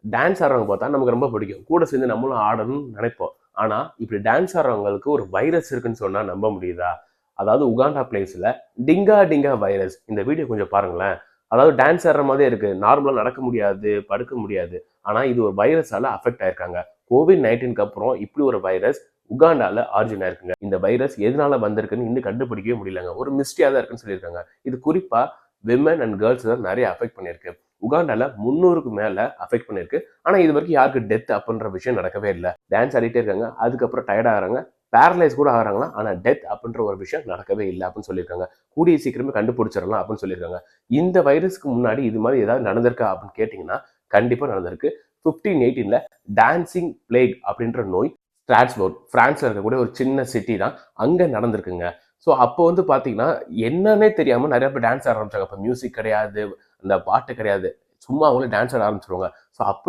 Dance ஆடுறவங்க பார்த்தா நமக்கு ரொம்ப பிடிக்கும், கூட சேர்ந்து நம்மளும் ஆடணும்னு நினைப்போம். ஆனா இப்படி டான்ஸ் ஆடுறவங்களுக்கு ஒரு வைரஸ் இருக்குன்னு சொன்னா நம்ப முடியுதா? அதாவது உகாண்டா பிளேஸ்ல டிங்கா டிங்கா வைரஸ். இந்த வீடியோ கொஞ்சம் பாருங்களேன். அதாவது டான்ஸ் ஆடுற மாதிரியே இருக்கு, நார்மலா நடக்க முடியாது, படுக்க முடியாது. ஆனா இது ஒரு வைரஸால அஃபெக்ட் ஆயிருக்காங்க. கோவிட்-19க்கு அப்புறம் இப்படி ஒரு வைரஸ் உகாண்டால ஆரிஜின் ஆயிருக்குங்க. இந்த வைரஸ் எதனால வந்திருக்குன்னு இன்னும் கண்டுபிடிக்கவே முடியலங்க. ஒரு மிஸ்டியா தான் இருக்குன்னு சொல்லியிருக்காங்க. இது குறிப்பா விமன் அண்ட் கேர்ள்ஸ் தான் நிறைய அஃபெக்ட் பண்ணியிருக்கு. உகாண்டால 300க்கு மேல அஃபெக்ட் பண்ணிருக்கு. ஆனா இது வரைக்கும் யாருக்கு டெத் அப்படின்ற விஷயம் நடக்கவே இல்லை. டான்ஸ் ஆடிட்டே இருக்காங்க, அதுக்கப்புறம் டயர்ட் ஆகிறாங்க, பேரலைஸ் கூட ஆகிறாங்களா, ஆனா டெத் அப்படின்ற ஒரு விஷயம் நடக்கவே இல்லை அப்படின்னு சொல்லியிருக்காங்க. கூடிய சீக்கிரமே கண்டுபிடிச்சிடலாம் அப்படின்னு சொல்லியிருக்காங்க. இந்த வைரஸ்க்கு முன்னாடி இது மாதிரி ஏதாவது நடந்திருக்கா அப்படின்னு கேட்டீங்கன்னா கண்டிப்பா நடந்திருக்கு. 1518ல டான்சிங் பிளேக் அப்படின்ற நோய் ஸ்ட்ராஸ்போர்க் பிரான்ஸ்ல இருக்கக்கூடிய ஒரு சின்ன சிட்டி தான், அங்க நடந்திருக்குங்க. ஸோ அப்போ வந்து பார்த்தீங்கன்னா என்னன்னே தெரியாம நிறைய பேர் டான்ஸ் ஆட ஆரம்பிச்சாங்க. அப்போ மியூசிக் கிடையாது, அந்த பாட்டு கிடையாது, சும்மா அவங்களே டான்ஸ் ஆட ஆரம்பிச்சிருவாங்க. ஸோ அப்படி